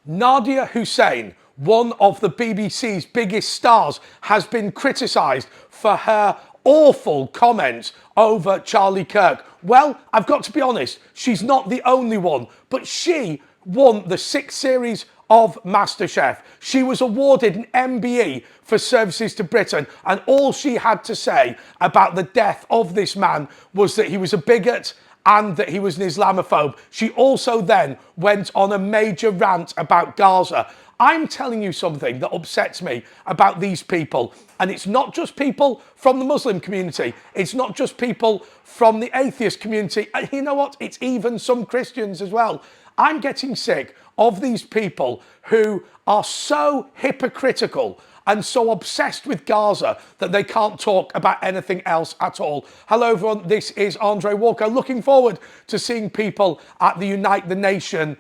Nadia Hussein, one of the BBC's biggest stars, has been criticised for her awful comments over Charlie Kirk. Well, I've got to be honest, she's not the only one, but she won the 6th series of MasterChef. She was awarded an MBE for services to Britain, and all she had to say about the death of this man was that he was a bigot and that he was an Islamophobe. She also then went on a major rant about Gaza. I'm telling you something that upsets me about these people. And it's not just people from the Muslim community. It's not just people from the atheist community. And you know what? It's even some Christians as well. I'm getting sick of these people who are so hypocritical and so obsessed with Gaza that they can't talk about anything else at all. Hello everyone, this is Andre Walker. Looking forward to seeing people at the Unite the Nation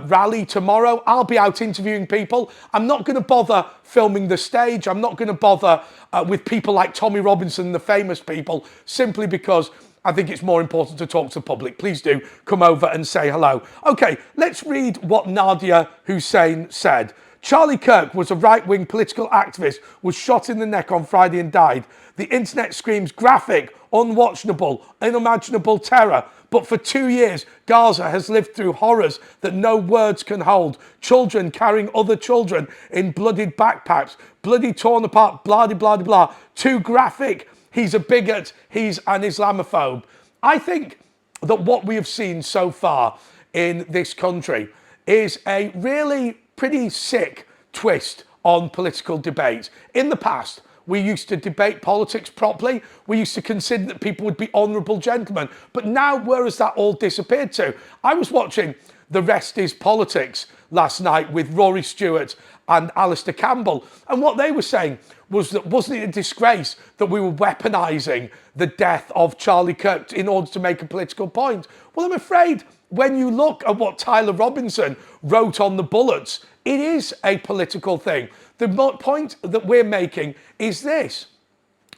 rally tomorrow. I'll be out interviewing people. I'm not going to bother filming the stage. I'm not going to bother with people like Tommy Robinson, the famous people, simply because I think it's more important to talk to the public. Please do come over and say hello. Okay, let's read what Nadia Hussein said. Charlie Kirk was a right-wing political activist, was shot in the neck on Friday and died. The internet screams graphic, unwatchable, unimaginable terror. But for 2 years, Gaza has lived through horrors that no words can hold. Children carrying other children in bloodied backpacks, bloody torn apart, blah, blah, blah, blah. Too graphic. He's a bigot. He's an Islamophobe. I think that what we have seen so far in this country is a really pretty sick twist on political debate. In the past, we used to debate politics properly. We used to consider that people would be honourable gentlemen. But now, where has that all disappeared to? I was watching The Rest is Politics last night with Rory Stewart and Alistair Campbell. And what they were saying was that wasn't it a disgrace that we were weaponising the death of Charlie Kirk in order to make a political point? Well, I'm afraid when you look at what Tyler Robinson wrote on the bullets, it is a political thing. The point that we're making is this,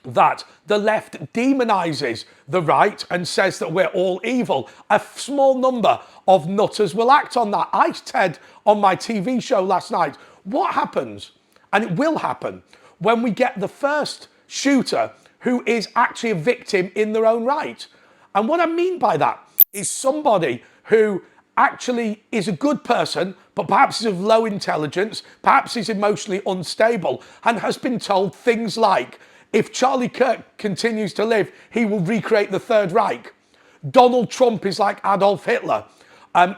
that the left demonises the right and says that we're all evil. A small number of nutters will act on that. I said on my TV show last night, what happens, and it will happen, when we get the first shooter who is actually a victim in their own right? And what I mean by that is somebody who actually is a good person, but perhaps is of low intelligence, perhaps is emotionally unstable, and has been told things like, if Charlie Kirk continues to live, he will recreate the Third Reich. Donald Trump is like Adolf Hitler.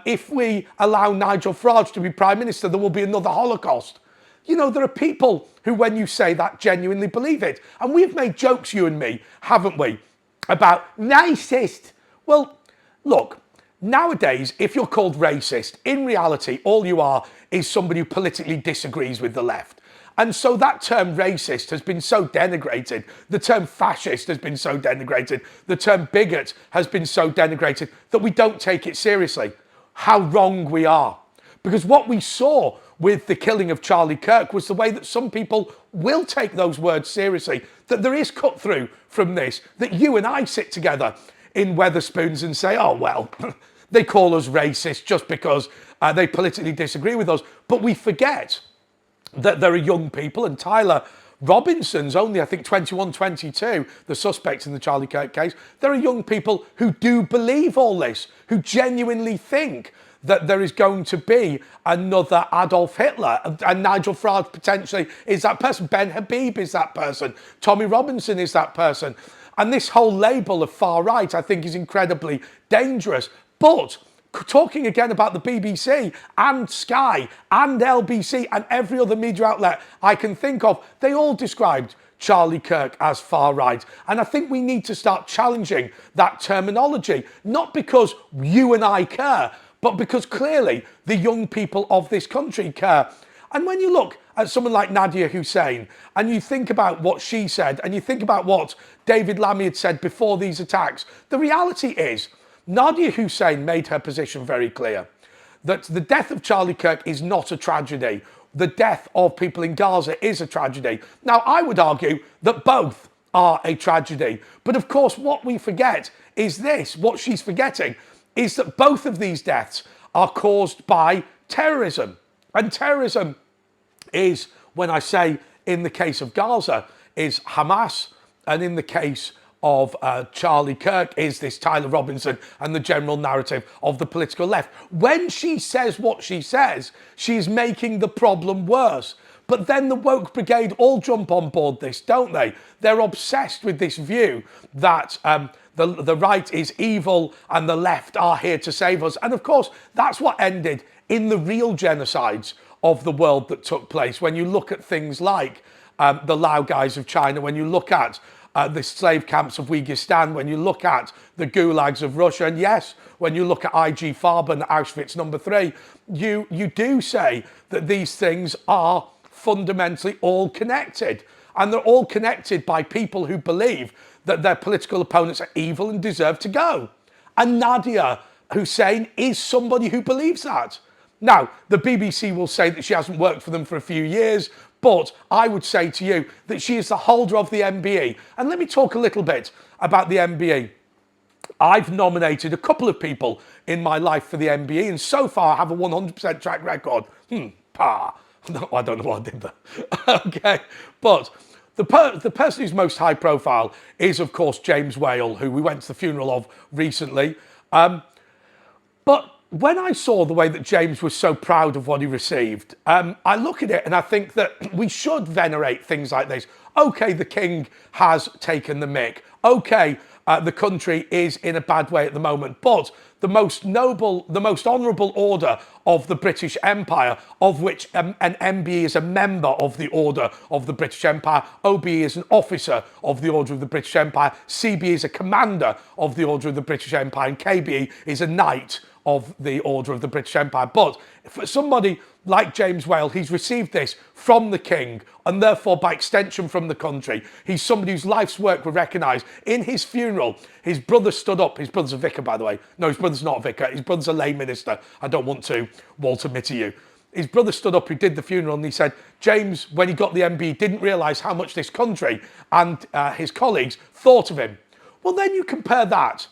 If we allow Nigel Farage to be Prime Minister, there will be another Holocaust. You know, there are people who, when you say that, genuinely believe it. And we've made jokes, you and me, haven't we, about racist. Well, look, nowadays, if you're called racist, in reality, all you are is somebody who politically disagrees with the left. And so that term racist has been so denigrated. The term fascist has been so denigrated. The term bigot has been so denigrated that we don't take it seriously. How wrong we are. Because what we saw with the killing of Charlie Kirk was the way that some people will take those words seriously. That there is cut through from this. That you and I sit together in Wetherspoons and say, oh, well, they call us racist just because they politically disagree with us. But we forget that there are young people, and Tyler Robinson's only, I think, 21, 22, the suspect in the Charlie Kirk case. There are young people who do believe all this, who genuinely think that there is going to be another Adolf Hitler, and Nigel Farage potentially is that person. Ben Habib is that person. Tommy Robinson is that person. And this whole label of far right, I think, is incredibly dangerous. But talking again about the BBC and Sky and LBC and every other media outlet I can think of, they all described Charlie Kirk as far right. And I think we need to start challenging that terminology, not because you and I care, but because clearly the young people of this country care. And when you look at someone like Nadia Hussein and you think about what she said and you think about what David Lammy had said before these attacks, the reality is Nadia Hussein made her position very clear, that the death of Charlie Kirk is not a tragedy. The death of people in Gaza is a tragedy. Now, I would argue that both are a tragedy. But of course, what we forget is this. What she's forgetting is that both of these deaths are caused by terrorism. And terrorism is, when I say in the case of Gaza, is Hamas, and in the case of Charlie Kirk is this Tyler Robinson and the general narrative of the political left. When she says what she says, she's making the problem worse. But then the woke brigade all jump on board this, don't they? They're obsessed with this view that the right is evil and the left are here to save us. And of course, that's what ended in the real genocides of the world that took place. When you look at things like the Laogais of China, when you look at the slave camps of Uyghur, when you look at the gulags of Russia, and yes, when you look at IG Farben, Auschwitz #3, you do say that these things are fundamentally all connected. And they're all connected by people who believe that their political opponents are evil and deserve to go. And Nadia Hussein is somebody who believes that. Now, the BBC will say that she hasn't worked for them for a few years, but I would say to you that she is the holder of the MBE. And let me talk a little bit about the MBE. I've nominated a couple of people in my life for the MBE, and so far I have a 100% track record. No, I don't know what I did there. Okay, but the person who's most high profile is, of course, James Whale, who we went to the funeral of recently. But when I saw the way that James was so proud of what he received, I look at it and I think that we should venerate things like this. Okay, the king has taken the mick. Okay, the country is in a bad way at the moment, but the most noble, the most honourable order of the British Empire, of which an MBE is a member of the Order of the British Empire, OBE is an officer of the Order of the British Empire, CBE is a commander of the Order of the British Empire, and KBE is a knight of the Order of the British Empire. But for somebody like James Whale, he's received this from the king and therefore by extension from the country. He's somebody whose life's work were recognised. In his funeral, his brother stood up. His brother's a vicar, by the way. No, his brother's not a vicar. His brother's a lay minister. I don't want to Walter Mitty you. His brother stood up, who did the funeral, and he said, James, when he got the MBE, didn't realise how much this country and his colleagues thought of him. Well, then you compare that,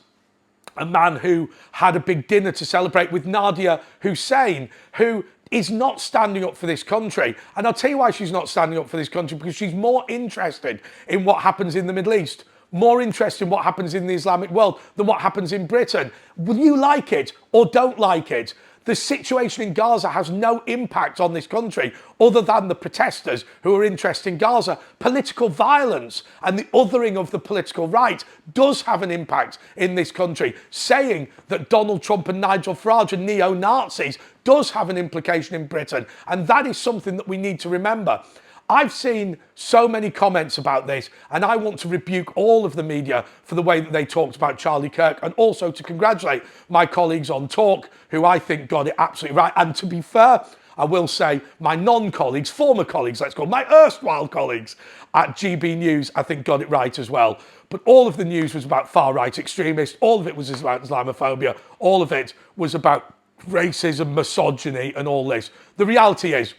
a man who had a big dinner to celebrate with Nadia Hussein, who is not standing up for this country. And I'll tell you why she's not standing up for this country, because she's more interested in what happens in the Middle East, more interested in what happens in the Islamic world than what happens in Britain. Will you like it or don't like it? The situation in Gaza has no impact on this country other than the protesters who are interested in Gaza. Political violence and the othering of the political right does have an impact in this country. Saying that Donald Trump and Nigel Farage are neo-Nazis does have an implication in Britain. And that is something that we need to remember. I've seen so many comments about this, and I want to rebuke all of the media for the way that they talked about Charlie Kirk, and also to congratulate my colleagues on Talk, who I think got it absolutely right. And to be fair, I will say my non-colleagues, former colleagues, let's call my erstwhile colleagues at GB News, I think got it right as well. But all of the news was about far-right extremists. All of it was about Islamophobia. All of it was about racism, misogyny, and all this. The reality is,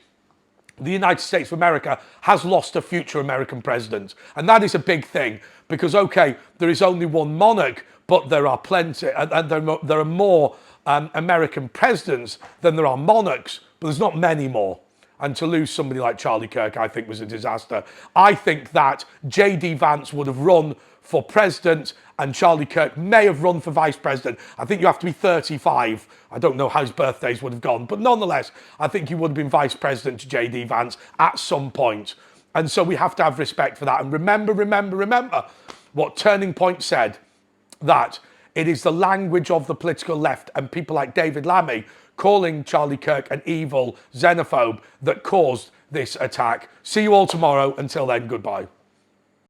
the United States of America has lost a future American president. And that is a big thing because, okay, there is only one monarch, but there are plenty, and there are more American presidents than there are monarchs, but there's not many more. And to lose somebody like Charlie Kirk, I think, was a disaster. I think that J.D. Vance would have run for president and Charlie Kirk may have run for vice president. I think you have to be 35. I don't know how his birthdays would have gone, but nonetheless, I think he would have been vice president to J.D. Vance at some point. And so we have to have respect for that. And remember what Turning Point said, that it is the language of the political left and people like David Lammy calling Charlie Kirk an evil xenophobe that caused this attack. See you all tomorrow. Until then, goodbye.